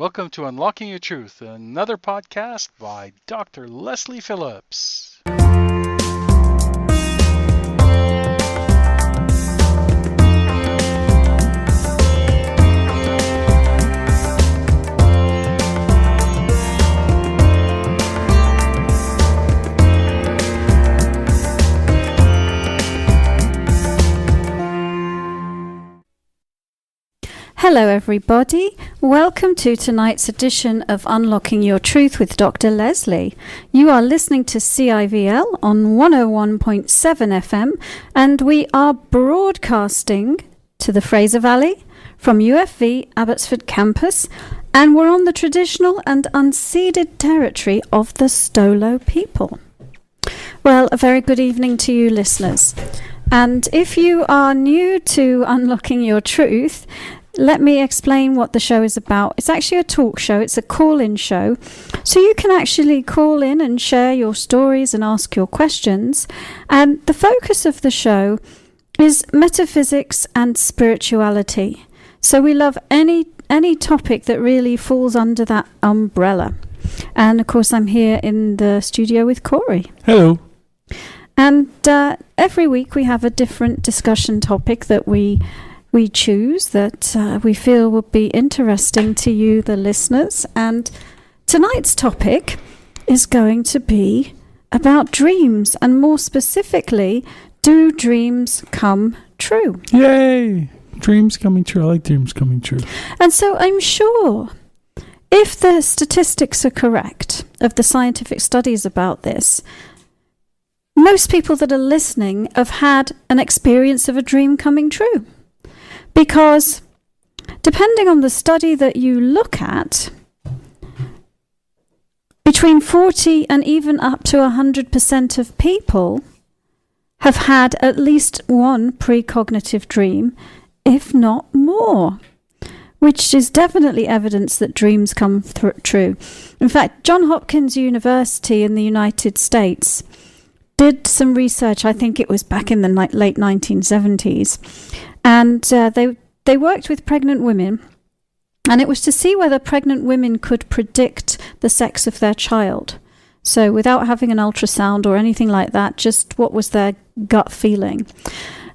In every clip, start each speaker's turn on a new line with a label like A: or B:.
A: Welcome to Unlocking Your Truth, another podcast by Dr. Leslie Phillips.
B: Hello everybody, welcome to tonight's edition of Unlocking Your Truth with Dr. Leslie. You are listening to CIVL on 101.7 FM and we are broadcasting to the Fraser Valley from UFV Abbotsford campus, and we're on the traditional and unceded territory of the Stolo people. Well, a very good evening to you listeners. And if you are new to Unlocking Your Truth, let me explain what the show is about. It's actually a talk show. It's a call-in show. So you can actually call in and share your stories and ask your questions. And the focus of the show is metaphysics and spirituality. So we love any topic that really falls under that umbrella. And of course, I'm here in the studio with Corey.
C: Hello.
B: And every week we have a different discussion topic that we choose that we feel would be interesting to you, the listeners. And tonight's topic is going to be about dreams, and more specifically, do dreams come true?
C: Yay! Dreams coming true. I like dreams coming true.
B: And so I'm sure if the statistics are correct of the scientific studies about this, most people that are listening have had an experience of a dream coming true. Because depending on the study that you look at, between 40 and even up to 100% of people have had at least one precognitive dream, if not more, which is definitely evidence that dreams come true. In fact, Hopkins University in the United States did some research, I think it was back in the late 1970s, and they worked with pregnant women, and it was to see whether pregnant women could predict the sex of their child. So without having an ultrasound or anything like that, just what was their gut feeling.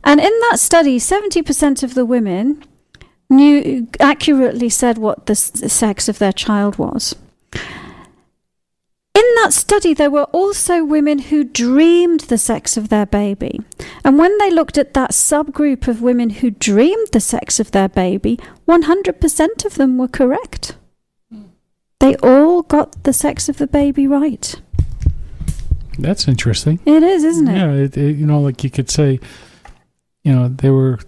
B: And in that study, 70% of the women accurately said what the sex of their child was. In that study, there were also women who dreamed the sex of their baby. And when they looked at that subgroup of women who dreamed the sex of their baby, 100% of them were correct. They all got the sex of the baby right.
C: That's interesting.
B: It is, isn't it?
C: Yeah, like you could say, they were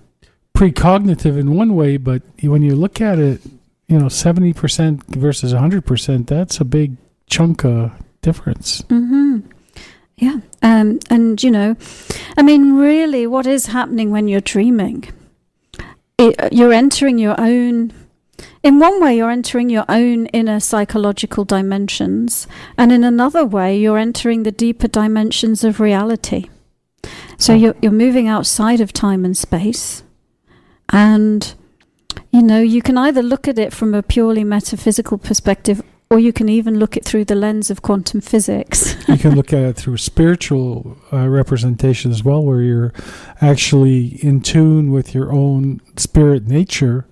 C: precognitive in one way, but when you look at it, 70% versus 100%, that's a big chunk of difference.
B: Mm-hmm. Yeah. Really what is happening when you're dreaming? You're entering your own, in one way you're entering your own inner psychological dimensions, and in another way you're entering the deeper dimensions of reality. So you're moving outside of time and space, and you can either look at it from a purely metaphysical perspective, or you can even look at it through the lens of quantum physics.
C: You can look at it through spiritual representation as well, where you're actually in tune with your own spirit nature,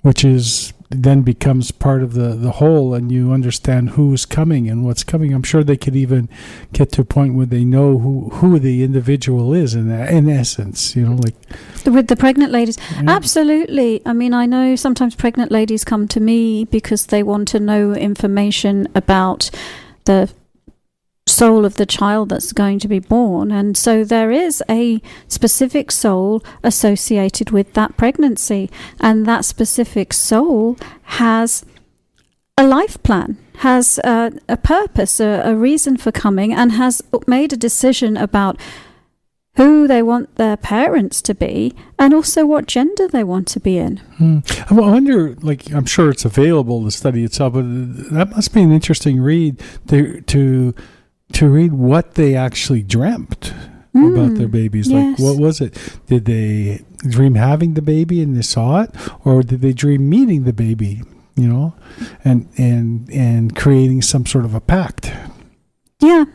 C: which is then becomes part of the whole, and you understand who's coming and what's coming. I'm sure they could even get to a point where they know who the individual is in essence, like
B: with the pregnant ladies.
C: Yeah.
B: Absolutely. I know sometimes pregnant ladies come to me because they want to know information about the soul of the child that's going to be born, and so there is a specific soul associated with that pregnancy, and that specific soul has a life plan, has a purpose, a reason for coming, and has made a decision about who they want their parents to be, and also what gender they want to be in.
C: I wonder, I'm sure it's available to study itself, but that must be an interesting read to read what they actually dreamt about their babies.
B: Yes.
C: What was it? Did they dream having the baby and they saw it? Or did they dream meeting the baby? And and creating some sort of a pact.
B: Yeah.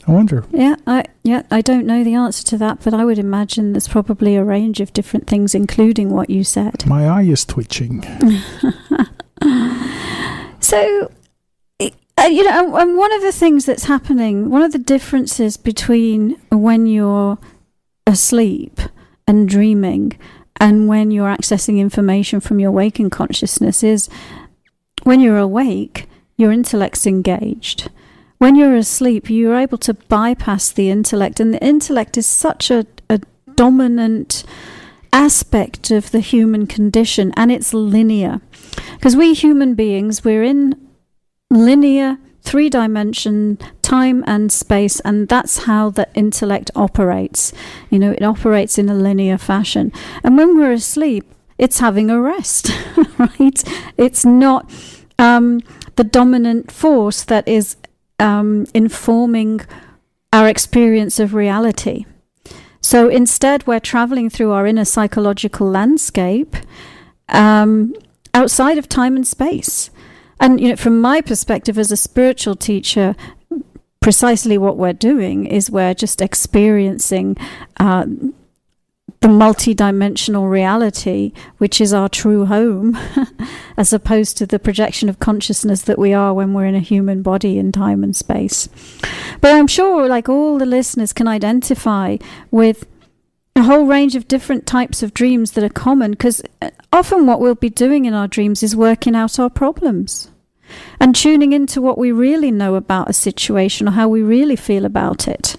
C: I wonder.
B: I don't know the answer to that, but I would imagine there's probably a range of different things, including what you said.
C: My eye is twitching.
B: So, and one of the things that's happening, one of the differences between when you're asleep and dreaming and when you're accessing information from your waking consciousness is when you're awake, your intellect's engaged. When you're asleep, you're able to bypass the intellect, and the intellect is such a dominant aspect of the human condition, and it's linear. Because we human beings, we're in linear, 3-dimension time and space, and that's how the intellect operates. It operates in a linear fashion. And when we're asleep, it's having a rest, right? It's not the dominant force that is informing our experience of reality. So instead, we're traveling through our inner psychological landscape outside of time and space. And from my perspective as a spiritual teacher, precisely what we're doing is we're just experiencing the multi-dimensional reality, which is our true home, as opposed to the projection of consciousness that we are when we're in a human body in time and space. But I'm sure, like all the listeners, can identify with a whole range of different types of dreams that are common, because often what we'll be doing in our dreams is working out our problems and tuning into what we really know about a situation or how we really feel about it.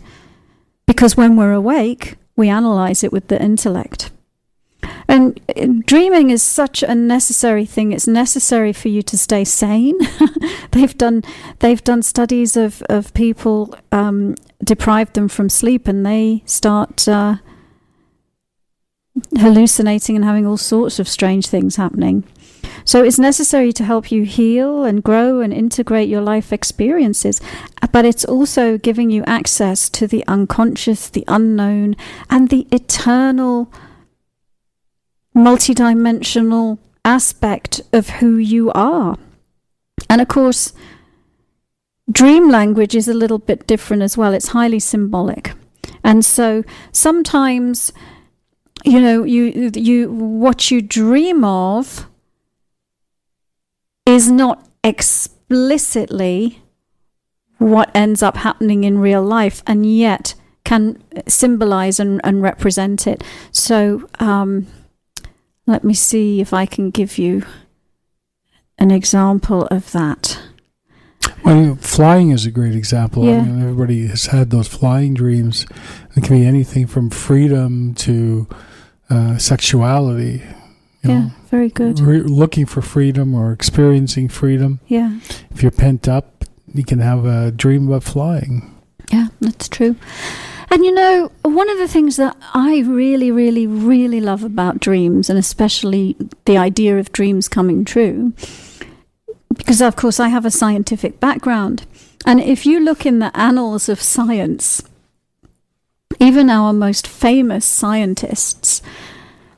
B: Because when we're awake, we analyze it with the intellect. And dreaming is such a necessary thing. It's necessary for you to stay sane. They've done studies of people, deprived them from sleep, and they start hallucinating and having all sorts of strange things happening. So it's necessary to help you heal and grow and integrate your life experiences, but it's also giving you access to the unconscious, the unknown, and the eternal, multidimensional aspect of who you are. And of course, dream language is a little bit different as well. It's highly symbolic. And so sometimes, you what you dream of is not explicitly what ends up happening in real life, and yet can symbolize and represent it. So let me see if I can give you an example of that.
C: Well, flying is a great example.
B: Yeah.
C: Everybody has had those flying dreams. It can be anything from freedom to sexuality.
B: Yeah, very good.
C: Looking for freedom or experiencing freedom.
B: Yeah.
C: If you're pent up, you can have a dream about flying.
B: Yeah, that's true. And one of the things that I really, really, really love about dreams, and especially the idea of dreams coming true, because of course I have a scientific background, and if you look in the annals of science, even our most famous scientists,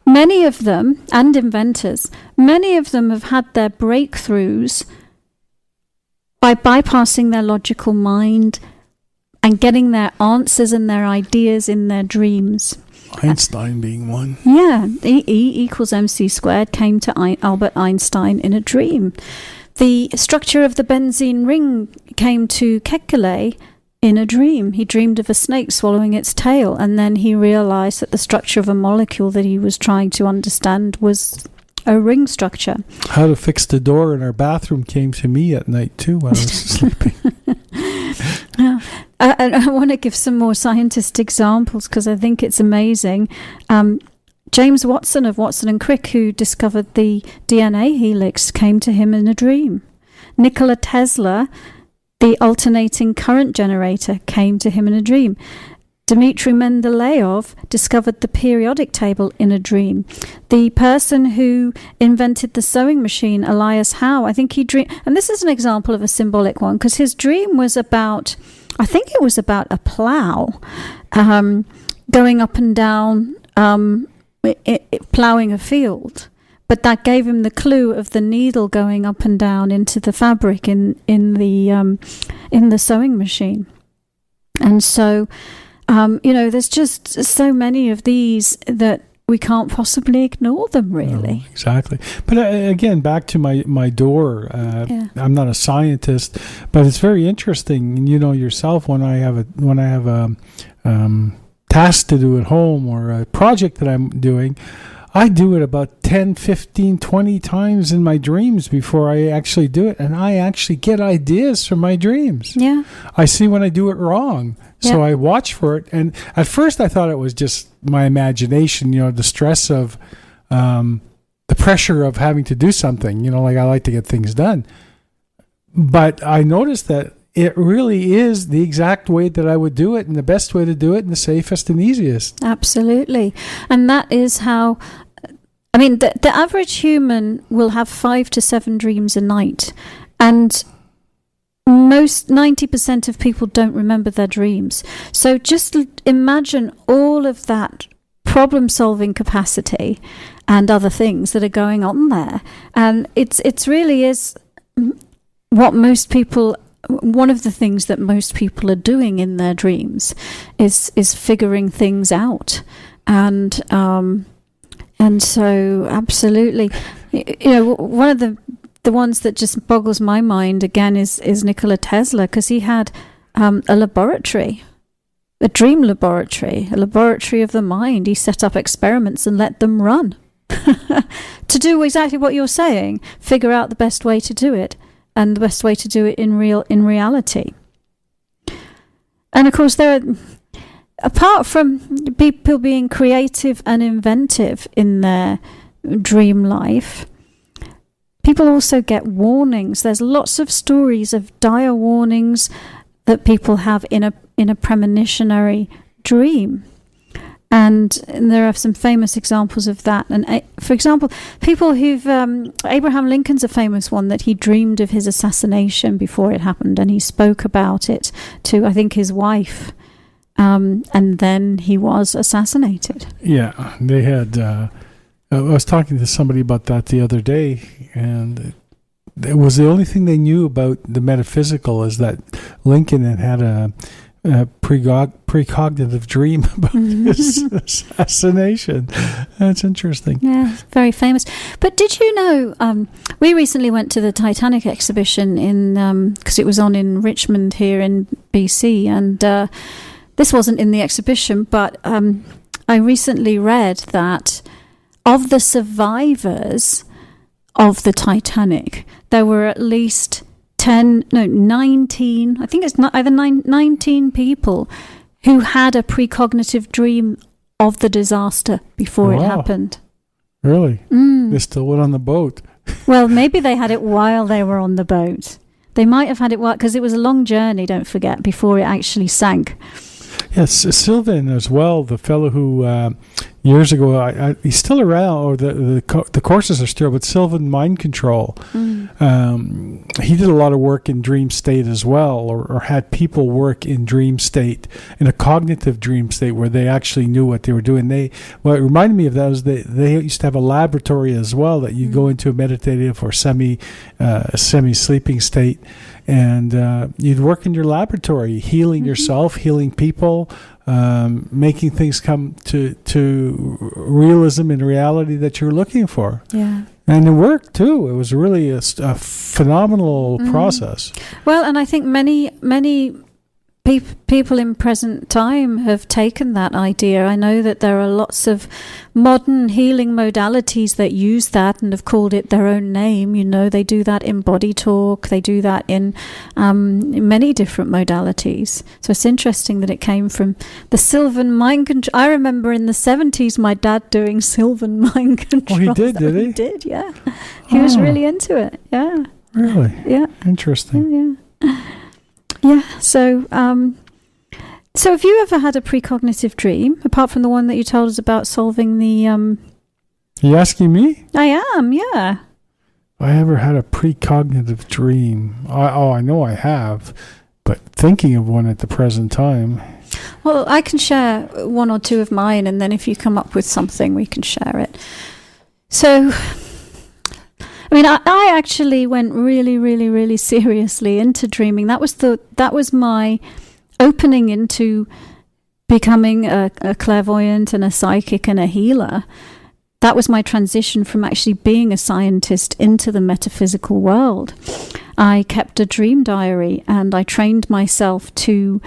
B: many of them, and inventors, many of them have had their breakthroughs by bypassing their logical mind and getting their answers and their ideas in their dreams.
C: Einstein being one.
B: Yeah, E equals mc squared came to Albert Einstein in a dream. The structure of the benzene ring came to Kekulé in a dream. He dreamed of a snake swallowing its tail, and then he realized that the structure of a molecule that he was trying to understand was a ring structure.
C: How to fix the door in our bathroom came to me at night too when I was sleeping.
B: I want to give some more scientist examples because I think it's amazing. James Watson of Watson and Crick, who discovered the DNA helix, came to him in a dream. Nikola Tesla, the alternating current generator, came to him in a dream. Dmitry Mendeleev discovered the periodic table in a dream. The person who invented the sewing machine, Elias Howe, I think he dreamed, and this is an example of a symbolic one, because his dream was about, I think it was about a plow going up and down, ploughing a field. but that gave him the clue of the needle going up and down into the fabric in the sewing machine. And so, there's just so many of these that we can't possibly ignore them, really.
C: No, exactly. But again, back to my door. I'm not a scientist, but it's very interesting. You know yourself, when I have a task to do at home or a project that I'm doing, I do it about 10, 15, 20 times in my dreams before I actually do it. And I actually get ideas from my dreams.
B: Yeah.
C: I see when I do it wrong. So I watch for it. And at first I thought it was just my imagination, the stress of the pressure of having to do something, like I like to get things done. But I noticed that it really is the exact way that I would do it, and the best way to do it, and the safest and easiest.
B: Absolutely. And that is how, the average human will have 5 to 7 dreams a night. And most 90% of people don't remember their dreams. So just imagine all of that problem-solving capacity and other things that are going on there. And it's really is what most people... One of the things that most people are doing in their dreams is figuring things out, and so absolutely, one of the ones that just boggles my mind again is Nikola Tesla, because he had a laboratory, a dream laboratory, a laboratory of the mind. He set up experiments and let them run to do exactly what you're saying, figure out the best way to do it. And the best way to do it in reality. And of course, apart from people being creative and inventive in their dream life, people also get warnings. There's lots of stories of dire warnings that people have in a premonitionary dream. And there are some famous examples of that. And for example, people who've... Abraham Lincoln's a famous one, that he dreamed of his assassination before it happened, and he spoke about it to, I think, his wife. And then he was assassinated. Yeah,
C: they had... I was talking to somebody about that the other day, and it was the only thing they knew about the metaphysical, is that Lincoln had a precognitive dream about his assassination. That's interesting.
B: Yeah, very famous. But did you know, we recently went to the Titanic exhibition because it was on in Richmond here in BC, and this wasn't in the exhibition, but I recently read that of the survivors of the Titanic, there were at least 19, I think it's either 19 people who had a precognitive dream of the disaster before it happened.
C: Really? They still went on the boat.
B: Well, maybe they had it while they were on the boat. They might have had it because it was a long journey, don't forget, before it actually sank.
C: Yes, Sylvan as well, the fellow who years ago, he's still around, or the courses are still, but Sylvan Mind Control. He did a lot of work in dream state as well, or had people work in dream state, in a cognitive dream state where they actually knew what they were doing. What reminded me of that was they used to have a laboratory as well, that you go into a meditative or semi-sleeping state, and you'd work in your laboratory, healing yourself, healing people, making things come to realism and reality that you're looking for.
B: Yeah.
C: And it worked too. It was really a phenomenal process.
B: Well, and I think many people in present time have taken that idea. I know that there are lots of modern healing modalities that use that and have called it their own name. They do that in body talk. They do that in many different modalities. So it's interesting that it came from the Sylvan Mind Control. I remember in the 70s my dad doing Sylvan Mind Control.
C: Oh, he did, did he?
B: He did, yeah. He was really into it, yeah.
C: Really?
B: Yeah.
C: Interesting.
B: Yeah. Yeah, so have you ever had a precognitive dream, apart from the one that you told us about solving the...
C: Are you asking me?
B: I am, yeah.
C: I ever had a precognitive dream? I know I have, but thinking of one at the present time...
B: Well, I can share one or two of mine, and then if you come up with something, we can share it. So, I mean, I actually went really, really, really seriously into dreaming. That was my opening into becoming a clairvoyant and a psychic and a healer. That was my transition from actually being a scientist into the metaphysical world. I kept a dream diary, and I trained myself to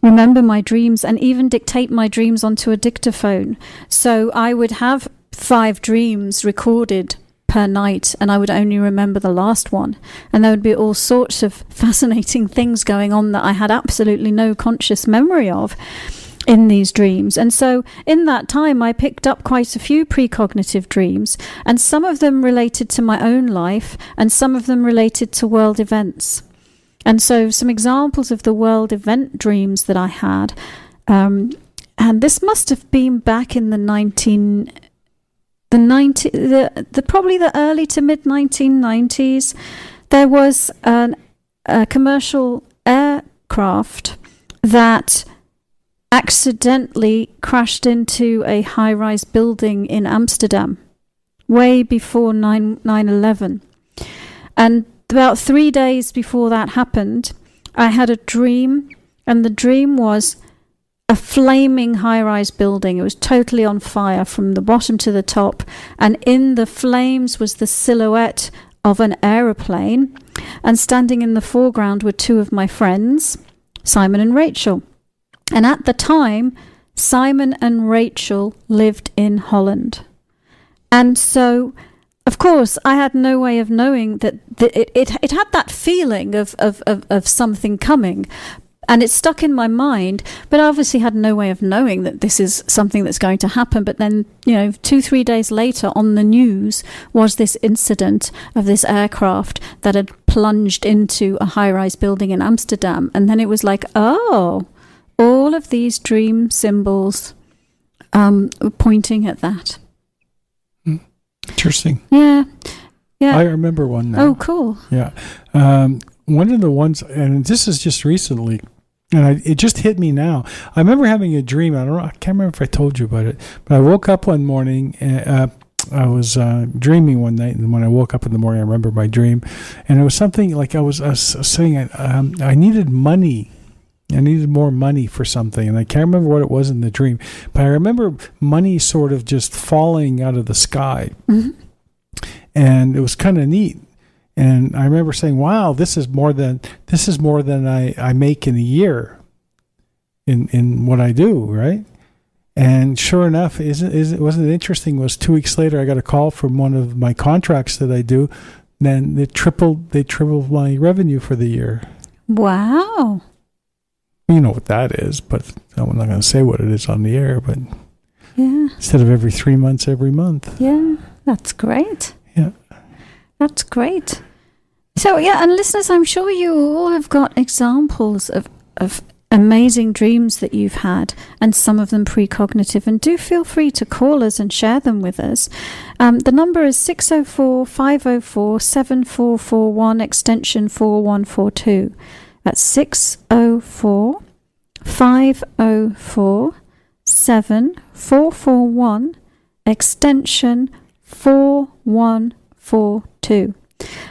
B: remember my dreams and even dictate my dreams onto a dictaphone. So I would have 5 dreams recorded per night, and I would only remember the last one. And there would be all sorts of fascinating things going on that I had absolutely no conscious memory of in these dreams. And so in that time, I picked up quite a few precognitive dreams, and some of them related to my own life, and some of them related to world events. And so some examples of the world event dreams that I had, and this must have been back in probably the early to mid 1990s. There was a commercial aircraft that accidentally crashed into a high-rise building in Amsterdam way before 9/11. And about 3 days before that happened, I had a dream, and the dream was a flaming high-rise building. It was totally on fire from the bottom to the top, and in the flames was the silhouette of an aeroplane, and standing in the foreground were 2 of my friends, Simon and Rachel. And at the time, Simon and Rachel lived in Holland. And so, of course, I had no way of knowing that it had that feeling of something coming. And it stuck in my mind, but I obviously had no way of knowing that this is something that's going to happen. But then, 2-3 days later on the news was this incident of this aircraft that had plunged into a high-rise building in Amsterdam. And then it was like, oh, all of these dream symbols were pointing at that.
C: Interesting.
B: Yeah.
C: I remember one now.
B: Oh, cool.
C: Yeah. One of the ones, and this is just recently, and it just hit me now. I remember having a dream. I can't remember if I told you about it, but I woke up one morning. I was dreaming one night, and when I woke up in the morning, I remember my dream, and it was something like I was saying I needed money. I needed more money for something, and I can't remember what it was in the dream, but I remember money sort of just falling out of the sky, and it was kind of neat. And I remember saying, "Wow, this is more than I make in a year in what I do, right?" And sure enough, wasn't it interesting? Was 2 weeks later, I got a call from one of my contracts that I do. Then they tripled my revenue for the year.
B: Wow.
C: You know what that is, but I'm not going to say what it is on the air. But
B: yeah,
C: instead of every 3 months, every month.
B: Yeah, that's great.
C: Yeah.
B: That's great. So, yeah, and listeners, I'm sure you all have got examples of amazing dreams that you've had, and some of them precognitive. And do feel free to call us and share them with us. The number is 604-504-7441, extension 4142. That's 604-504-7441, extension 4142.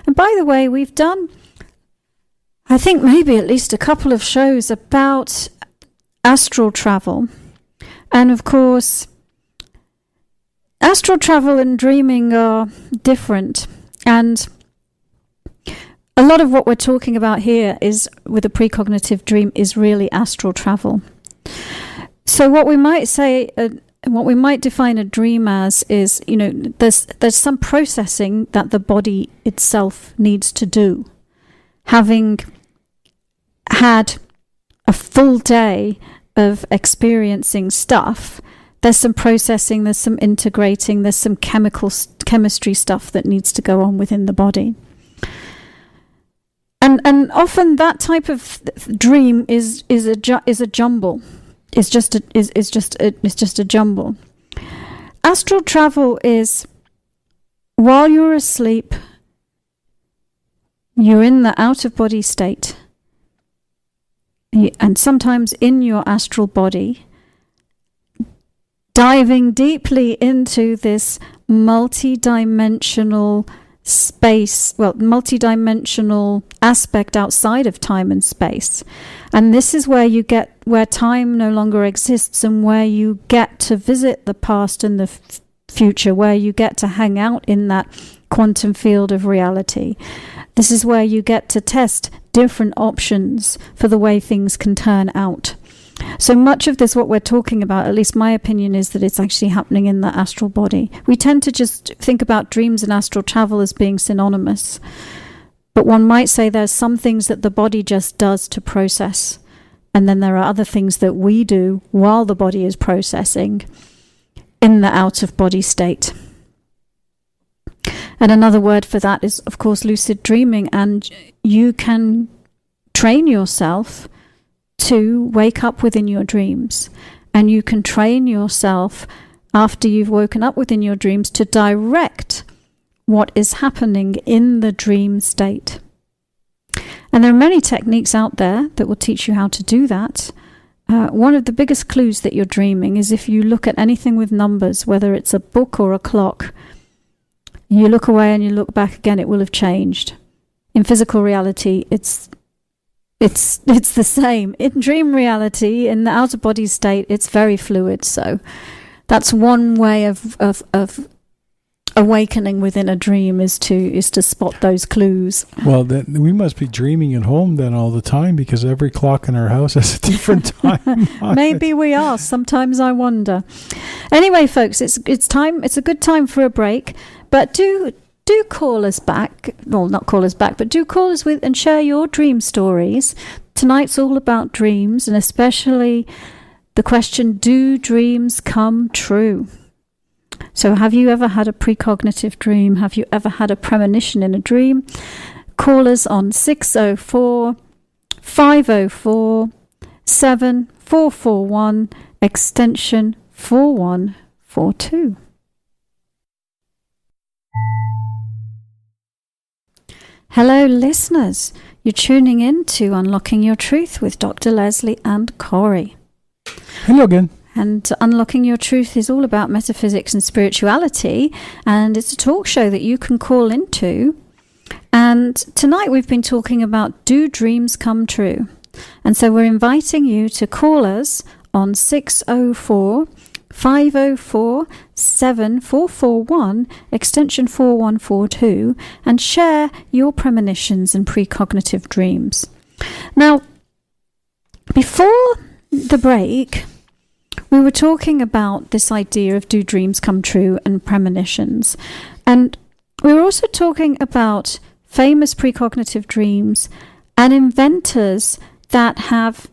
B: And by the way, we've done, I think, maybe at least a couple of shows about astral travel. And of course, astral travel and dreaming are different. And a lot of what we're talking about here is with a precognitive dream is really astral travel. So what we might say, what we might define a dream as is, there's some processing that the body itself needs to do. Having had a full day of experiencing stuff, there's some processing, there's some integrating, there's some chemistry stuff that needs to go on within the body. And often that type of dream is a jumble. It's just a jumble. Astral travel is while you're asleep, you're in the out of body state, and sometimes in your astral body, diving deeply into this multi-dimensional multi-dimensional aspect outside of time and space. And this is where you get where time no longer exists, and where you get to visit the past and the future, where you get to hang out in that quantum field of reality. This is where you get to test different options for the way things can turn out. So much of this, what we're talking about, at least my opinion, is that it's actually happening in the astral body. We tend to just think about dreams and astral travel as being synonymous. But one might say there's some things that the body just does to process. And then there are other things that we do while the body is processing in the out-of-body state. And another word for that is, of course, lucid dreaming. And you can train yourself to wake up within your dreams. And you can train yourself, after you've woken up within your dreams, to direct what is happening in the dream state. And there are many techniques out there that will teach you how to do that. One of the biggest clues that you're dreaming is if you look at anything with numbers, whether it's a book or a clock, you look away and you look back again, it will have changed. In physical reality, it's the same. In dream reality, in the outer body state, it's very fluid. So that's one way of awakening within a dream, is to spot those clues.
C: Well, then we must be dreaming at home then all the time, because every clock in our house has a different time.
B: Maybe we are. Sometimes I wonder. Anyway, folks, it's time. It's a good time for a break. But do call us back. Well, not call us back, but do call us with and share your dream stories. Tonight's all about dreams, and especially the question, do dreams come true? So have you ever had a precognitive dream? Have you ever had a premonition in a dream? Call us on 604-504-7441, extension 4142. Hello, listeners. You're tuning in to Unlocking Your Truth with Dr. Leslie and Corey.
C: Hello again.
B: And Unlocking Your Truth is all about metaphysics and spirituality, and it's a talk show that you can call into. And tonight we've been talking about, do dreams come true? And so we're inviting you to call us on 604-504-7441, extension 4142, and share your premonitions and precognitive dreams. Now, before the break, we were talking about this idea of do dreams come true and premonitions. And we were also talking about famous precognitive dreams and inventors that have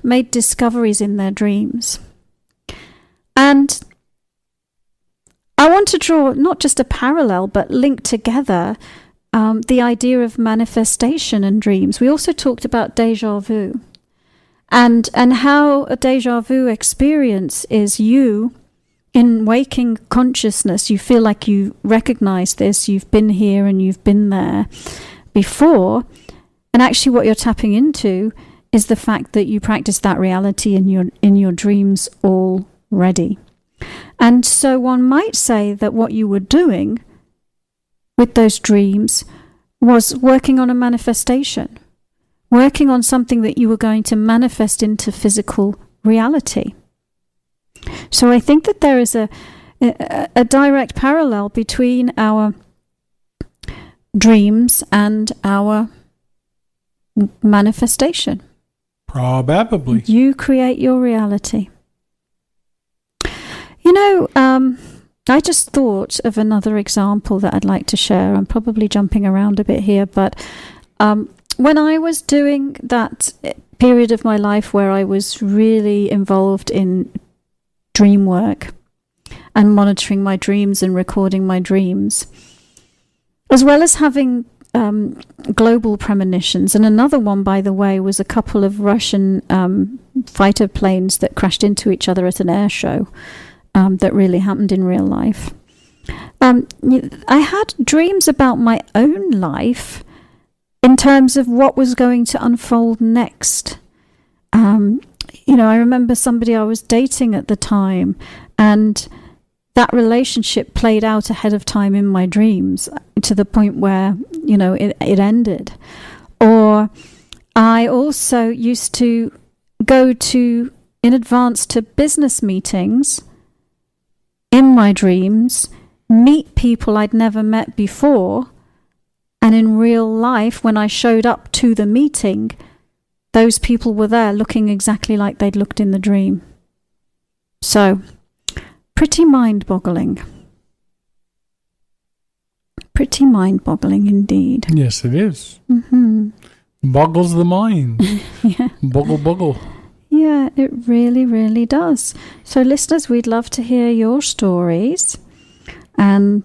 B: made discoveries in their dreams. And I want to draw not just a parallel, but link together the idea of manifestation and dreams. We also talked about déjà vu. And how a déjà vu experience is you in waking consciousness. You feel like you recognize this, you've been here and you've been there before. And actually what you're tapping into is the fact that you practice that reality in your dreams already. And so one might say that what you were doing with those dreams was working on a manifestation. Working on something that you were going to manifest into physical reality. So I think that there is a direct parallel between our dreams and our manifestation.
C: Probably.
B: You create your reality. You know, I just thought of another example that I'd like to share. I'm probably jumping around a bit here, but when I was doing that period of my life where I was really involved in dream work and monitoring my dreams and recording my dreams, as well as having global premonitions, and another one, by the way, was a couple of Russian fighter planes that crashed into each other at an air show that really happened in real life. I had dreams about my own life in terms of what was going to unfold next. I remember somebody I was dating at the time, and that relationship played out ahead of time in my dreams to the point where, it ended. Or I also used to go in advance to business meetings in my dreams, meet people I'd never met before, and in real life, when I showed up to the meeting, those people were there looking exactly like they'd looked in the dream. So, pretty mind-boggling. Pretty mind-boggling indeed.
C: Yes, it is.
B: Mm-hmm.
C: Boggles the mind.
B: Yeah.
C: Boggle.
B: Yeah, it really, really does. So, listeners, we'd love to hear your stories. And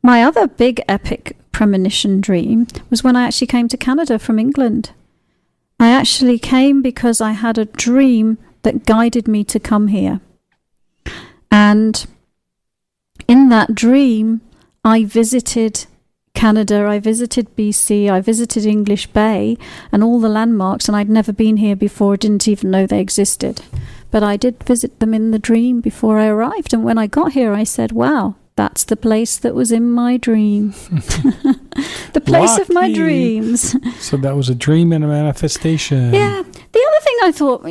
B: my other big epic premonition dream was when I actually came to Canada from England. I actually came because I had a dream that guided me to come here. And in that dream, I visited Canada, I visited BC, I visited English Bay and all the landmarks, and I'd never been here before, didn't even know they existed. But I did visit them in the dream before I arrived, and when I got here I said, wow, that's the place that was in my dream. The place of my dreams.
C: So that was a dream and a manifestation.
B: Yeah. The other thing I thought,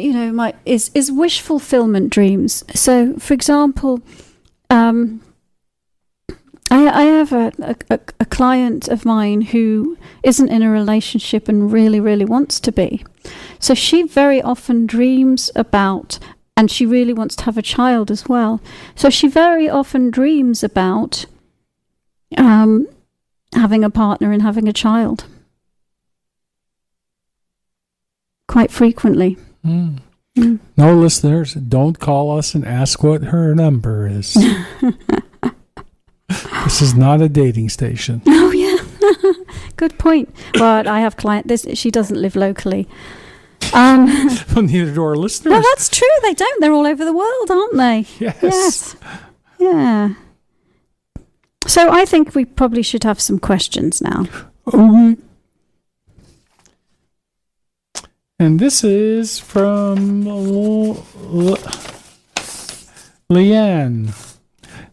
B: is wish fulfillment dreams. So, for example, I have a client of mine who isn't in a relationship and really, really wants to be. So she very often dreams about, and she really wants to have a child as well. So she very often dreams about having a partner and having a child. Quite frequently.
C: Mm. Mm. No, listeners, don't call us and ask what her number is. This is not a dating station.
B: Oh, yeah. Good point. But I have she doesn't live locally.
C: Well, neither do our listeners.
B: No, that's true. They don't. They're all over the world, aren't they?
C: Yes.
B: Yeah. So I think we probably should have some questions now.
C: And this is from Leanne.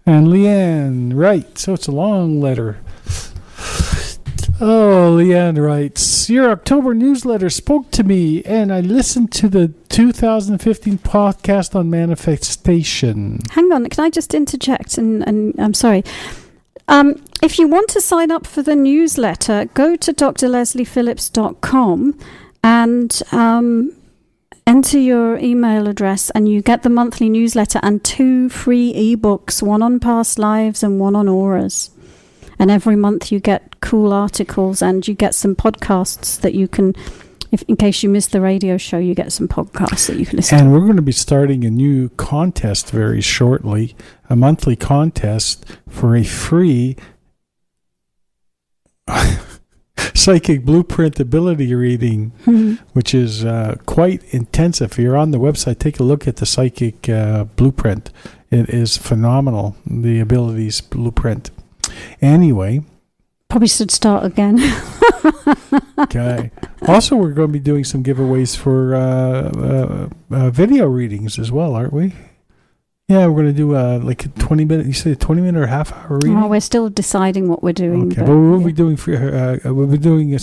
C: And Leanne writes, so it's a long letter. Oh, Leanne writes, your October newsletter spoke to me, and I listened to the 2015 podcast on manifestation.
B: Hang on, can I just interject? And I'm sorry. If you want to sign up for the newsletter, go to drlesliephillips.com and enter your email address, and you get the monthly newsletter and 2 free ebooks, one on past lives and one on auras. And every month you get cool articles, and you get some podcasts that you can, in case you missed the radio show, you get some podcasts that you can listen to.
C: And we're going to be starting a new contest very shortly, a monthly contest for a free psychic blueprint ability reading, which is quite intensive. If you're on the website, take a look at the psychic blueprint. It is phenomenal, the abilities blueprint. Anyway.
B: Probably should start again.
C: Okay. Also, we're going to be doing some giveaways for video readings as well, aren't we? Yeah, we're going to do like a 20-minute. You say a 20-minute or half-hour reading.
B: Well, we're still deciding what we're doing.
C: Okay, but we'll be doing a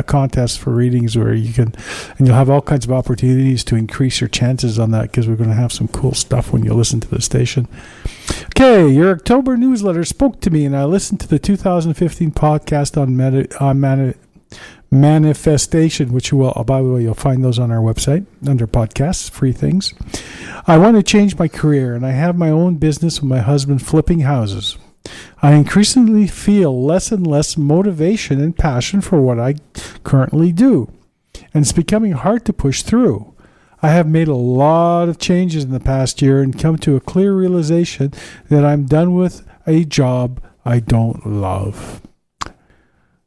C: contest for readings where you can, and you'll have all kinds of opportunities to increase your chances on that, because we're going to have some cool stuff when you listen to the station. Okay, your October newsletter spoke to me, and I listened to the 2015 podcast on manifestation, which you will, by the way, you'll find those on our website under podcasts, free things. I want to change my career, and I have my own business with my husband flipping houses. I increasingly feel less and less motivation and passion for what I currently do, and it's becoming hard to push through. I have made a lot of changes in the past year and come to a clear realization that I'm done with a job I don't love.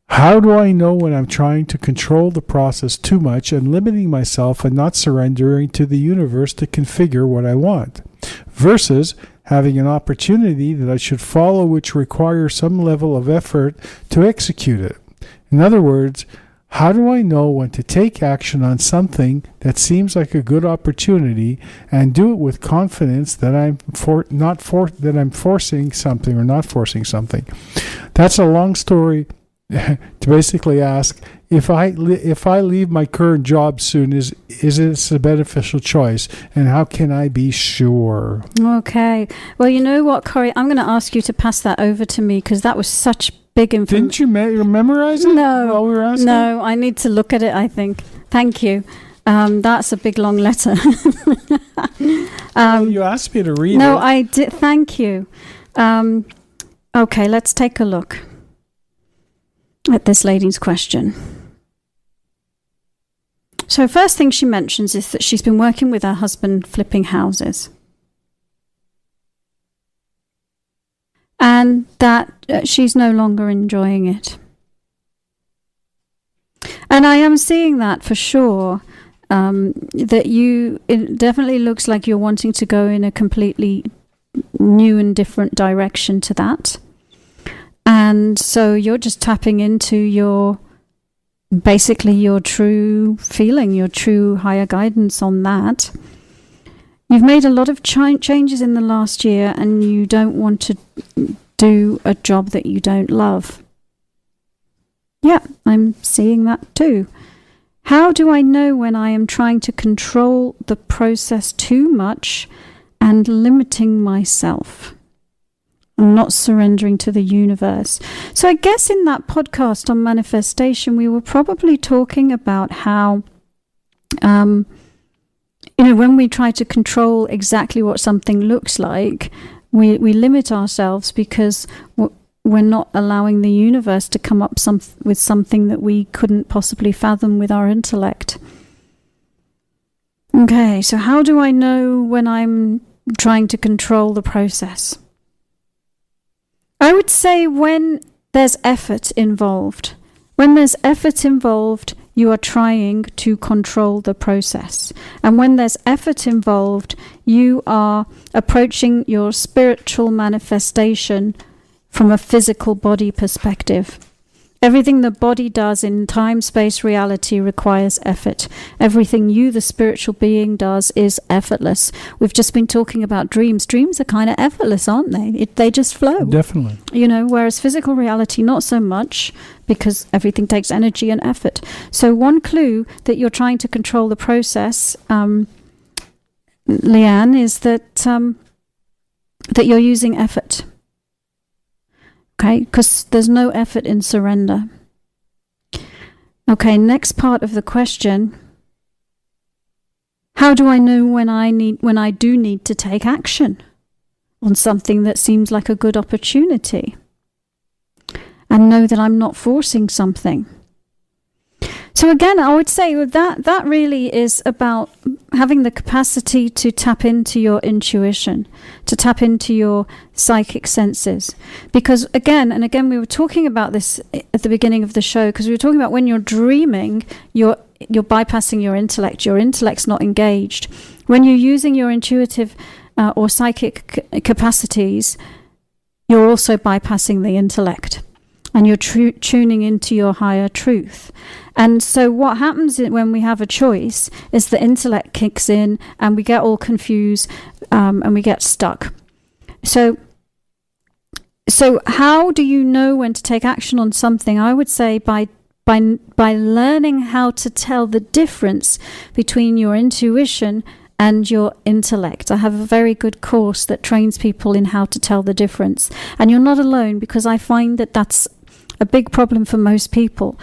C: How do I know when I'm trying to control the process too much and limiting myself and not surrendering to the universe to configure what I want, versus having an opportunity that I should follow which requires some level of effort to execute it? In other words, How do I know when to take action on something that seems like a good opportunity and do it with confidence that I'm forcing something or not forcing something? That's a long story to basically ask, if I leave my current job soon, is it a beneficial choice, and how can I be sure?
B: Okay. Well, you know what, Corey? I'm going to ask you to pass that over to me, because that was such big information.
C: Didn't you memorize it while we were asking?
B: No, I need to look at it, I think. Thank you. That's a big, long letter.
C: You asked me to read it.
B: No, I did. Thank you. Okay, let's take a look at this lady's question. So first thing she mentions is that she's been working with her husband flipping houses. And that she's no longer enjoying it. And I am seeing that for sure. It definitely looks like you're wanting to go in a completely new and different direction to that. And so you're just tapping into basically your true feeling, your true higher guidance on that. You've made a lot of changes in the last year, and you don't want to do a job that you don't love. Yeah, I'm seeing that too. How do I know when I am trying to control the process too much and limiting myself? I'm not surrendering to the universe. So I guess in that podcast on manifestation, we were probably talking about how, when we try to control exactly what something looks like, we limit ourselves because we're not allowing the universe to come up with something that we couldn't possibly fathom with our intellect. Okay, so how do I know when I'm trying to control the process? I would say when there's effort involved. When there's effort involved, you are trying to control the process. And when there's effort involved, you are approaching your spiritual manifestation from a physical body perspective. Everything the body does in time, space, reality requires effort. Everything you, the spiritual being, does is effortless. We've just been talking about dreams. Dreams are kind of effortless, aren't they? They just flow.
C: Definitely.
B: Whereas physical reality, not so much, because everything takes energy and effort. So one clue that you're trying to control the process, Leanne, is that you're using effort. Okay, because there's no effort in surrender. Okay, next part of the question. How do I know when I do need to take action on something that seems like a good opportunity? And know that I'm not forcing something. So again, I would say that really is about having the capacity to tap into your intuition, to tap into your psychic senses. Because again, we were talking about this at the beginning of the show, because we were talking about when you're dreaming, you're bypassing your intellect. Your intellect's not engaged. When you're using your intuitive or psychic capacities, you're also bypassing the intellect. And you're tuning into your higher truth. And so what happens when we have a choice is the intellect kicks in and we get all confused and we get stuck. So how do you know when to take action on something? I would say by learning how to tell the difference between your intuition and your intellect. I have a very good course that trains people in how to tell the difference. And you're not alone, because I find that that's a big problem for most people.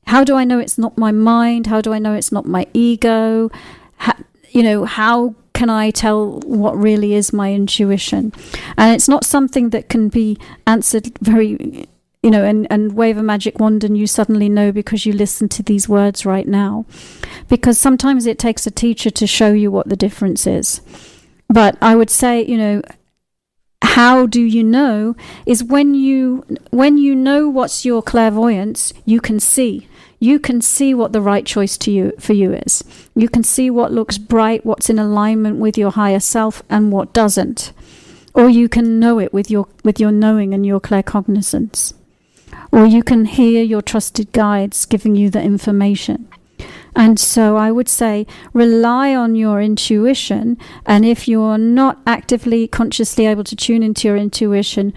B: How do I know it's not my mind? How do I know it's not my ego? How can I tell what really is my intuition? And it's not something that can be answered very, and wave a magic wand and you suddenly know because you listen to these words right now. Because sometimes it takes a teacher to show you what the difference is. But I would say, how do you know is when you know what's your clairvoyance, you can see. You can see what the right choice for you is. You can see what looks bright, what's in alignment with your higher self, and what doesn't. Or you can know it with your knowing and your claircognizance. or you can hear your trusted guides giving you the information. And so I would say rely on your intuition, and if you're not actively, consciously able to tune into your intuition,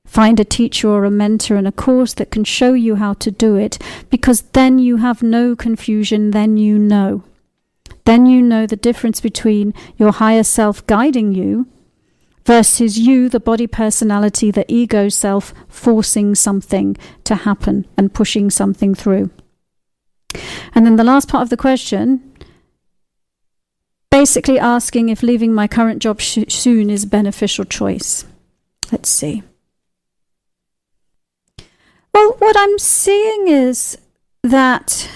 B: find a teacher or a mentor and a course that can show you how to do it, because then you have no confusion, then you know. Then you know the difference between your higher self guiding you versus you, the body personality, the ego self, forcing something to happen and pushing something through. And then the last part of the question, basically asking if leaving my current job soon is a beneficial choice. Let's see. Well, what I'm seeing is that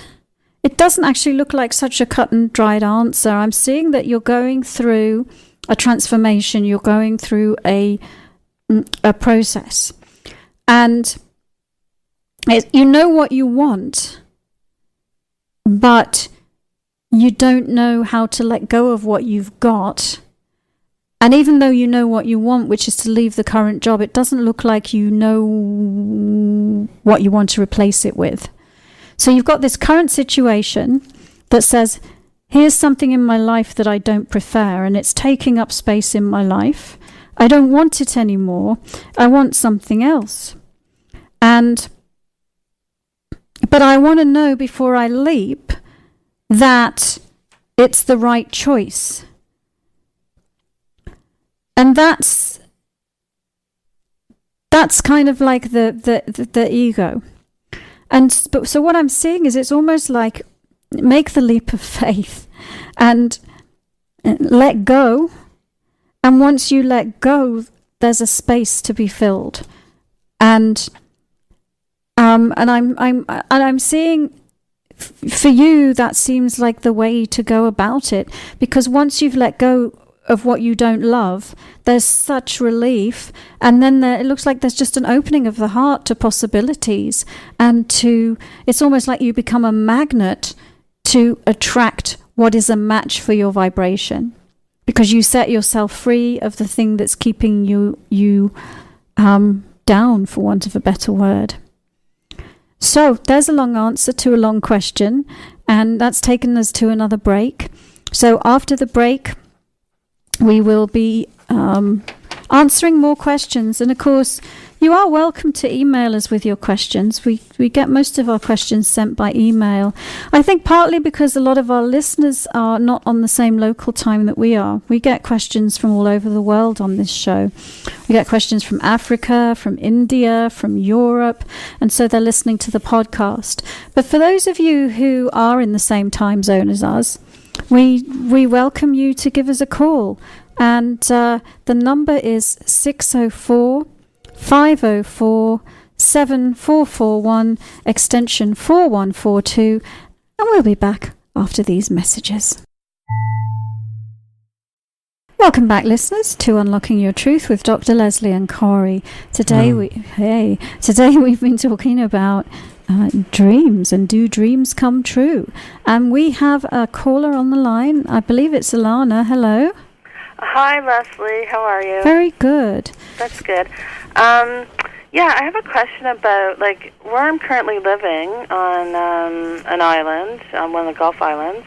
B: it doesn't actually look like such a cut and dried answer. I'm seeing that you're going through a transformation, you're going through a process. And you know what you want, but you don't know how to let go of what you've got. And even though you know what you want, which is to leave the current job, it doesn't look like you know what you want to replace it with. So you've got this current situation that says, here's something in my life that I don't prefer, and it's taking up space in my life. I don't want it anymore. I want something else. But I want to know before I leap that it's the right choice. And that's kind of like the ego. So what I'm seeing is it's almost like make the leap of faith and let go. And once you let go, there's a space to be filled. And I'm seeing for you that seems like the way to go about it, because once you've let go of what you don't love, there's such relief, and then it looks like there's just an opening of the heart to possibilities, and it's almost like you become a magnet to attract what is a match for your vibration, because you set yourself free of the thing that's keeping you down, for want of a better word. So there's a long answer to a long question, and that's taken us to another break. So after the break, we will be answering more questions. And of course, you are welcome to email us with your questions. We get most of our questions sent by email. I think partly because a lot of our listeners are not on the same local time that we are. We get questions from all over the world on this show. We get questions from Africa, from India, from Europe, and so they're listening to the podcast. But for those of you who are in the same time zone as us, we welcome you to give us a call. And the number is 604-504-7441, extension 4142, and we'll be back after these messages. Welcome back, listeners, to Unlocking Your Truth with Dr. Leslie and Corey. Today we've been talking about dreams, and do dreams come true? And we have a caller on the line. I believe it's Alana. Hello.
D: Hi, Leslie. How are you?
B: Very good.
D: That's good. Yeah, I have a question about, like, where I'm currently living on an island, one of the Gulf Islands.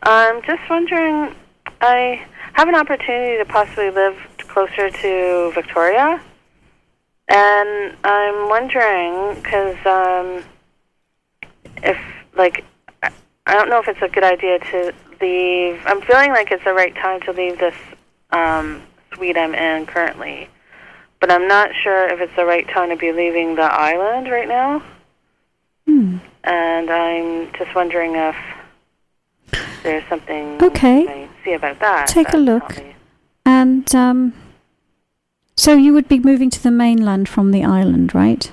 D: I'm just wondering, I have an opportunity to possibly live closer to Victoria, and I'm wondering, because if, like, I don't know if it's a good idea to leave. I'm feeling like it's the right time to leave this suite I'm in currently, but I'm not sure if it's the right time to be leaving the island right now. And I'm just wondering if there's something I see about that.
B: Take a look. And so you would be moving to the mainland from the island, right?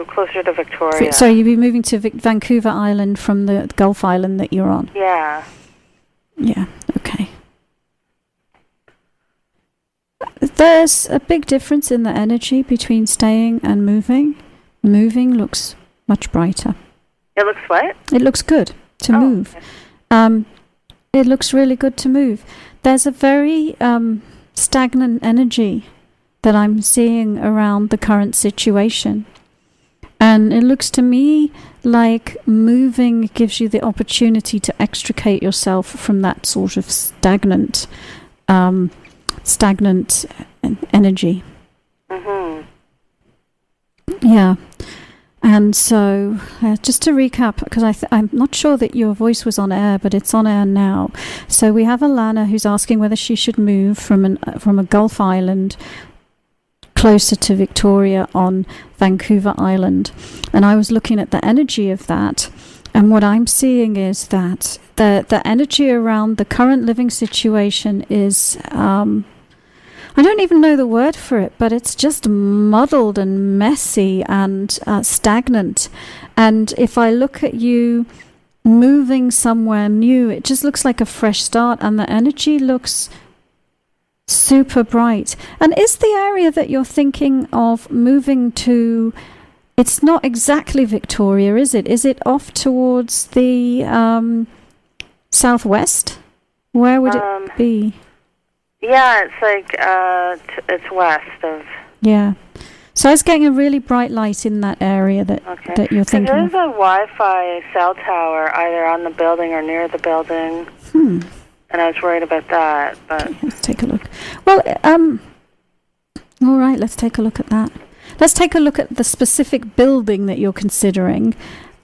D: Closer to Victoria.
B: So you'd be moving to Vancouver Island from the Gulf Island that you're on?
D: Yeah.
B: Yeah, okay. There's a big difference in the energy between staying and moving. Moving looks much brighter.
D: It looks what?
B: It looks good to move. Okay. It looks really good to move. There's a very stagnant energy that I'm seeing around the current situation. And And it looks to me like moving gives you the opportunity to extricate yourself from that sort of stagnant energy.
D: Mm-hmm.
B: Yeah. And so, just to recap, because I'm not sure that your voice was on air, but it's on air now. So we have Alana who's asking whether she should move from a Gulf island closer to Victoria on Vancouver Island. And I was looking at the energy of that, and what I'm seeing is that the energy around the current living situation is I don't even know the word for it, but it's just muddled and messy and stagnant. And if I look at you moving somewhere new, it just looks like a fresh start, and the energy looks super bright. And is the area that you're thinking of moving to, it's not exactly Victoria, is it? Is it off towards the southwest? Where would it be?
D: Yeah, it's like it's west of.
B: Yeah, so I was getting a really bright light in that area that you're thinking.
D: There's a Wi-Fi cell tower either on the building or near the building, and I was worried about that. But
B: okay, let's take a look. Well, all right, let's take a look at that. Let's take a look at the specific building that you're considering,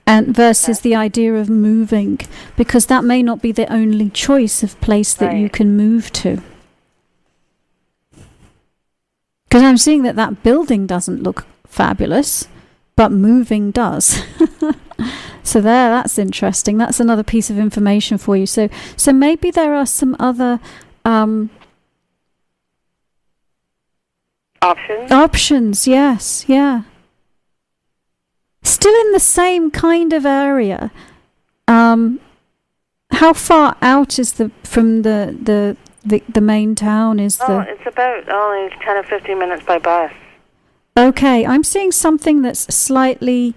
B: and versus the idea of moving, because that may not be the only choice of place that you can move to. Because I'm seeing that building doesn't look fabulous, but moving does. So that's interesting. That's another piece of information for you. So maybe there are some other
D: options.
B: Options, yes, yeah. Still in the same kind of area. How far out is from the main town? It's
D: about only 10 or 15 minutes by bus.
B: Okay, I'm seeing something that's slightly,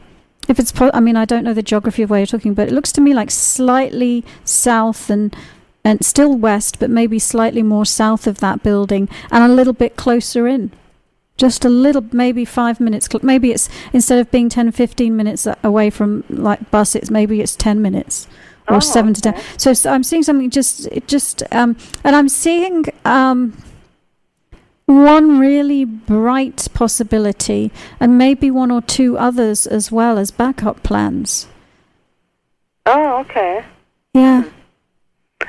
B: if it's, I mean, I don't know the geography of where you're talking, but it looks to me like slightly south and still west, but maybe slightly more south of that building and a little bit closer in. Just a little, maybe 5 minutes. Maybe it's, instead of being 10, 15 minutes away from like bus, maybe it's 10 minutes. Or 7 to 10. So I'm seeing something and I'm seeing one really bright possibility, and maybe one or two others as well as backup plans.
D: Oh, okay.
B: Yeah.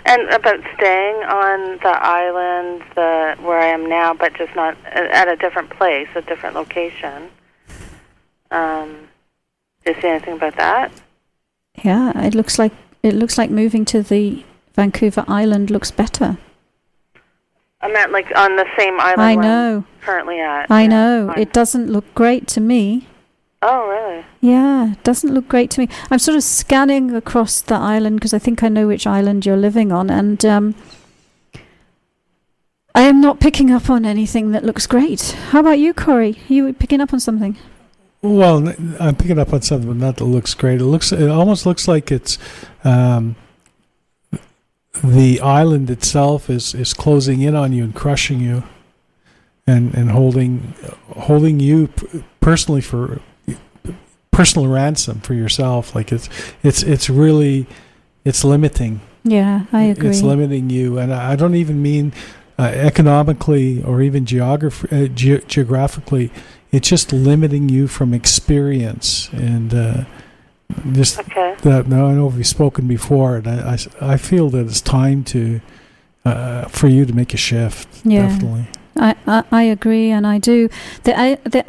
D: And about staying on the island where I am now, but just not at a different place, a different location. Do you see anything about that?
B: Yeah, it looks like moving to the Vancouver Island looks better.
D: I meant like on the same island
B: I know.
D: I'm currently at.
B: I know. It doesn't look great to me.
D: Oh, really?
B: Yeah, it doesn't look great to me. I'm sort of scanning across the island because I think I know which island you're living on, and I am not picking up on anything that looks great. How about you, Corey? Are you picking up on something?
C: Well, I'm picking up on something, but not that looks great. It almost looks like it's the island itself is closing in on you and crushing you, and holding you personally for personal ransom for yourself. Like it's really limiting.
B: Yeah, I agree.
C: It's limiting you, and I don't even mean economically or even geographically. It's just limiting you from experience, and that. Now I know we've spoken before, and I feel that it's time for you to make a shift.
B: Yeah.
C: Definitely.
B: I agree, and I do.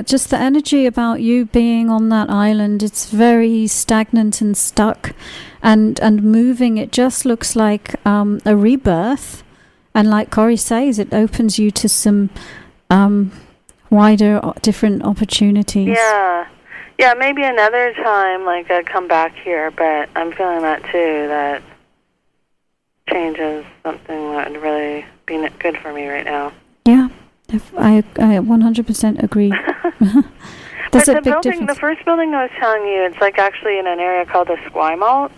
B: Just the energy about you being on that island, it's very stagnant and stuck, and moving. It just looks like a rebirth, and like Corey says, it opens you to some wider, different opportunities.
D: Yeah, maybe another time, like I'd come back here, but I'm feeling that too, that change is something that would really be good for me right now.
B: Yeah, I 100% agree. There's a big difference.
D: The first building I was telling you, it's like actually in an area called the Esquimalt.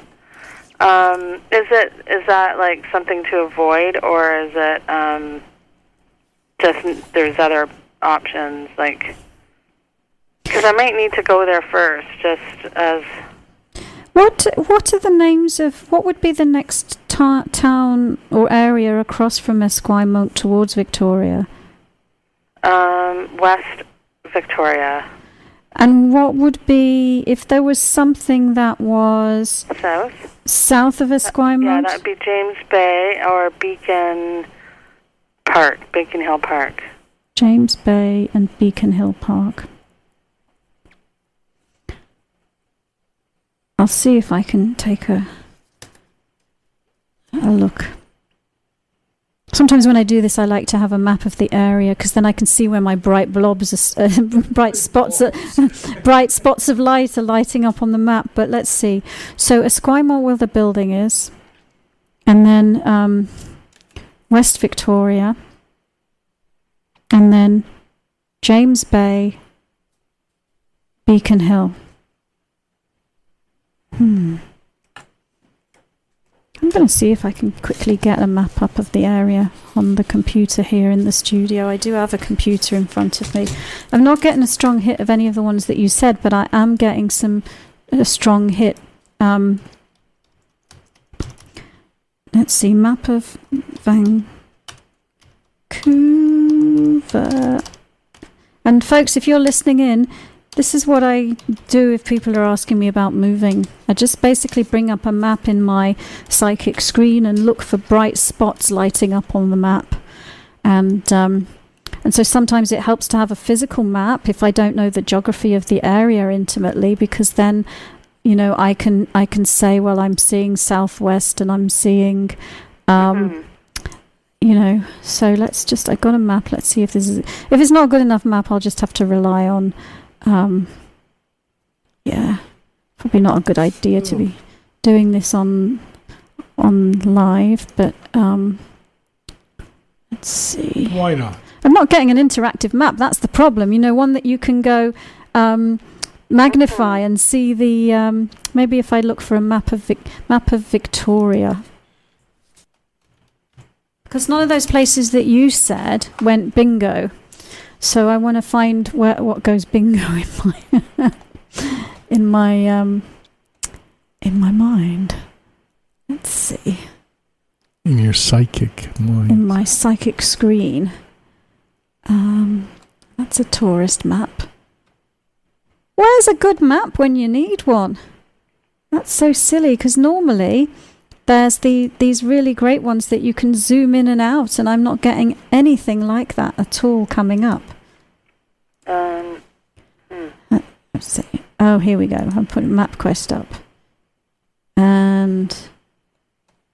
D: Is that like something to avoid, or is it just there's other options, like, because Because I might need to go there first, just as...
B: What are the names of... What would be the next town or area across from Esquimalt towards Victoria?
D: West Victoria.
B: And what would be... If there was something that was... South of Esquimalt?
D: Yeah, that would be James Bay or Beacon Hill Park.
B: James Bay and Beacon Hill Park. I'll see if I can take a look. Sometimes when I do this, I like to have a map of the area because then I can see where my bright blobs, bright spots of light are lighting up on the map. But let's see. So Esquimalt, where the building is, and then West Victoria, and then James Bay, Beacon Hill. I'm going to see if I can quickly get a map up of the area on the computer here in the studio. I do have a computer in front of me. I'm not getting a strong hit of any of the ones that you said, but I am getting a strong hit. Let's see, map of Vancouver. And folks, if you're listening in, this is what I do if people are asking me about moving. I just basically bring up a map in my psychic screen and look for bright spots lighting up on the map. And so sometimes it helps to have a physical map if I don't know the geography of the area intimately, because then, you know, I can say, well, I'm seeing southwest and I'm seeing, you know. So I got a map. Let's see if it's not a good enough map, I'll just have to rely on. Yeah, probably not a good idea to be doing this on live, but let's see.
C: Why not?
B: I'm not getting an interactive map. That's the problem. You know, one that you can go magnify and see the. Maybe if I look for a map of Victoria, because none of those places that you said went bingo. So I want to find what goes bingo in my mind. Let's see.
C: In your psychic mind.
B: In my psychic screen. That's a tourist map. Where's a good map when you need one? That's so silly, because normally there's these really great ones that you can zoom in and out, and I'm not getting anything like that at all coming up. Let's see. Oh, here we go. I'm putting MapQuest up, and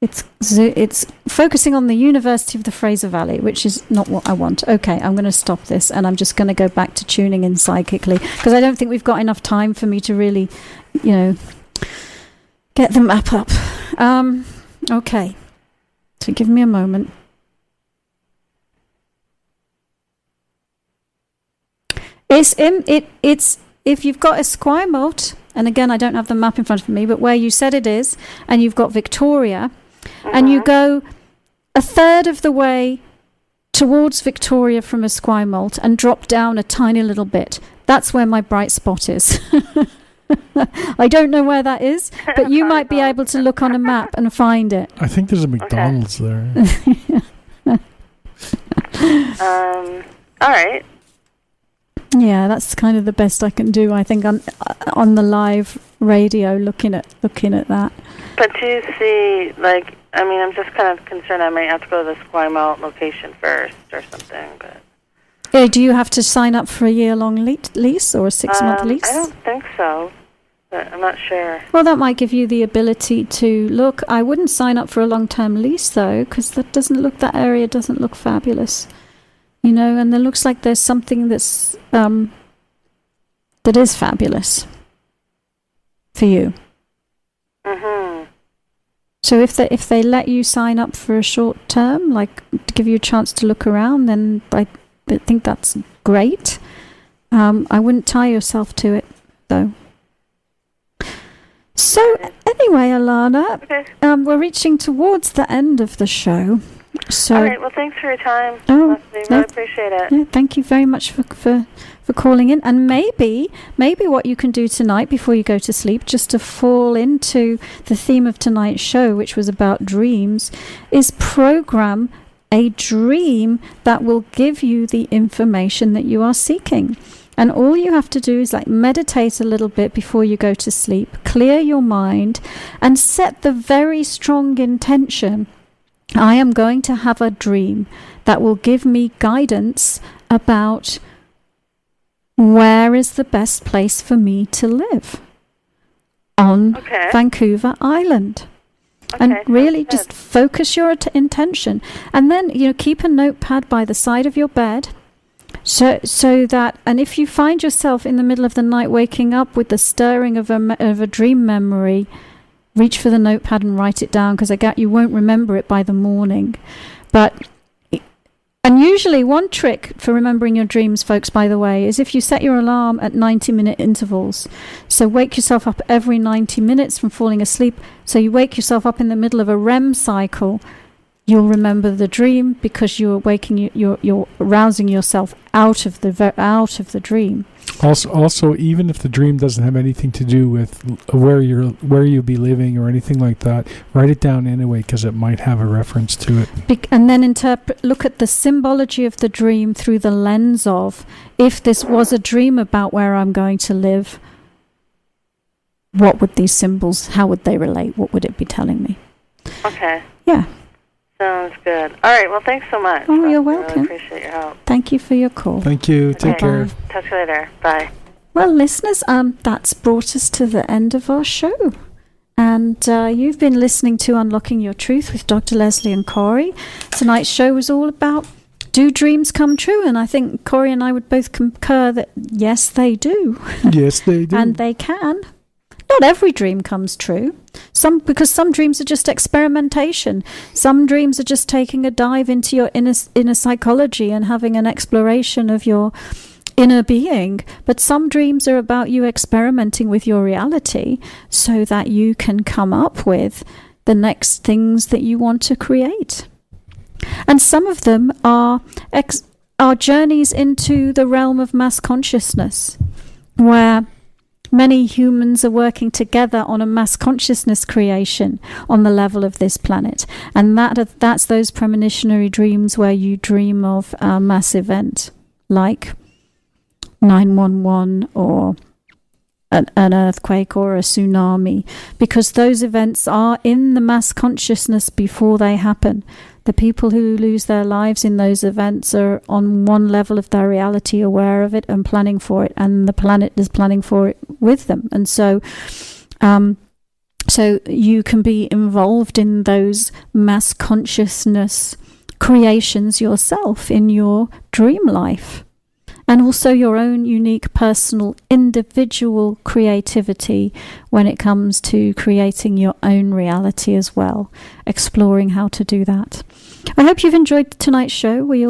B: it's focusing on the University of the Fraser Valley, which is not what I want. Okay, I'm going to stop this, and I'm just going to go back to tuning in psychically, because I don't think we've got enough time for me to really, you know, get the map up. Okay, so give me a moment. It's if you've got Esquimalt, and again I don't have the map in front of me, but where you said it is, and you've got Victoria, and you go a third of the way towards Victoria from Esquimalt and drop down a tiny little bit. That's where my bright spot is. I don't know where that is, but you might be able to look on a map and find it.
C: I think there's a McDonald's there.
D: All right.
B: Yeah, that's kind of the best I can do, I think, on the live radio, looking at that.
D: But do you see, like, I mean, I'm just kind of concerned I might have to go to the Esquimalt location first or something, but...
B: Yeah, do you have to sign up for a year-long lease or a 6-month lease?
D: I don't think so, but I'm not sure.
B: Well, that might give you the ability to look. I wouldn't sign up for a long-term lease, though, because that area doesn't look fabulous. You know, and there looks like there's something that is fabulous for you. So if they let you sign up for a short term, like to give you a chance to look around, then I think that's great. I wouldn't tie yourself to it, though. So anyway, Alana, we're reaching towards the end of the show. So,
D: all right. Well, thanks for your time.
B: Oh,
D: I really appreciate it.
B: Yeah, thank you very much for for calling in. And maybe what you can do tonight before you go to sleep, just to fall into the theme of tonight's show, which was about dreams, is program a dream that will give you the information that you are seeking. And all you have to do is like meditate a little bit before you go to sleep, clear your mind, and set the very strong intention. I am going to have a dream that will give me guidance about where is the best place for me to live on Vancouver Island. And really just focus your intention. And then, keep a notepad by the side of your bed. So that, and if you find yourself in the middle of the night waking up with the stirring of a dream memory, reach for the notepad and write it down, because you won't remember it by the morning. And usually one trick for remembering your dreams, folks, by the way, is if you set your alarm at 90-minute intervals. So wake yourself up every 90 minutes from falling asleep. So you wake yourself up in the middle of a REM cycle. You'll remember the dream because you're rousing yourself out of the dream.
C: Also, even if the dream doesn't have anything to do with where you'll be living or anything like that, write it down anyway, because it might have a reference to it.
B: And then look at the symbology of the dream through the lens of, if this was a dream about where I'm going to live, what would these symbols, how would they relate? What would it be telling me?
D: Okay.
B: Yeah.
D: Sounds good. All right. Well, thanks so much.
B: Oh, you're welcome.
D: I really appreciate your help.
B: Thank you for your call.
C: Thank you. Take care.
D: Talk to you later. Bye.
B: Well, listeners, that's brought us to the end of our show. And you've been listening to Unlocking Your Truth with Dr. Leslie and Corey. Tonight's show was all about, do dreams come true? And I think Corey and I would both concur that yes, they do.
C: Yes, they do.
B: And they can. Not every dream comes true. Because some dreams are just experimentation. Some dreams are just taking a dive into your inner psychology and having an exploration of your inner being. But some dreams are about you experimenting with your reality so that you can come up with the next things that you want to create. And some of them are journeys into the realm of mass consciousness, where many humans are working together on a mass consciousness creation on the level of this planet. And that's those premonitionary dreams where you dream of a mass event like 911 or an earthquake or a tsunami, because those events are in the mass consciousness before they happen. The people who lose their lives in those events are on one level of their reality aware of it and planning for it, and the planet is planning for it with them. And so you can be involved in those mass consciousness creations yourself in your dream life. And also your own unique, personal, individual creativity when it comes to creating your own reality as well, exploring how to do that. I hope you've enjoyed tonight's show. We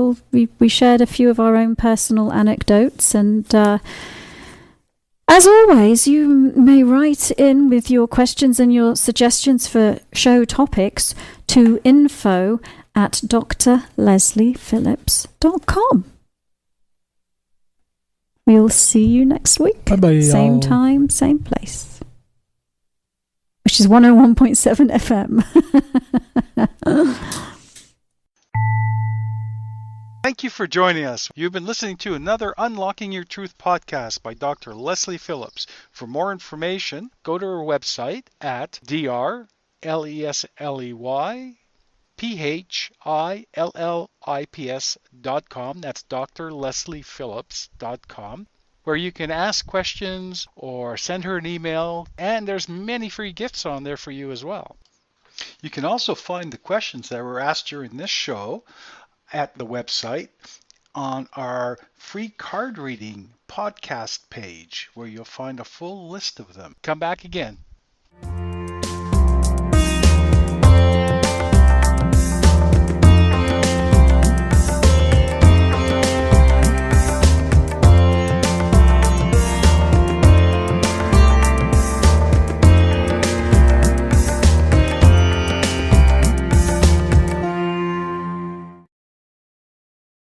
B: shared a few of our own personal anecdotes, and as always, you may write in with your questions and your suggestions for show topics to info@drlesliephillips.com. We'll see you next week.
C: Bye-bye,
B: same
C: y'all.
B: time, same place. Which is 101.7 FM.
A: Thank you for joining us. You've been listening to another Unlocking Your Truth podcast by Dr. Leslie Phillips. For more information, go to our website at drlesliephillips.com. That's drlesliephillips.com, where you can ask questions or send her an email, and there's many free gifts on there for you as well. You can also find the questions that were asked during this show at the website on our free card reading podcast page, where you'll find a full list of them. Come back again.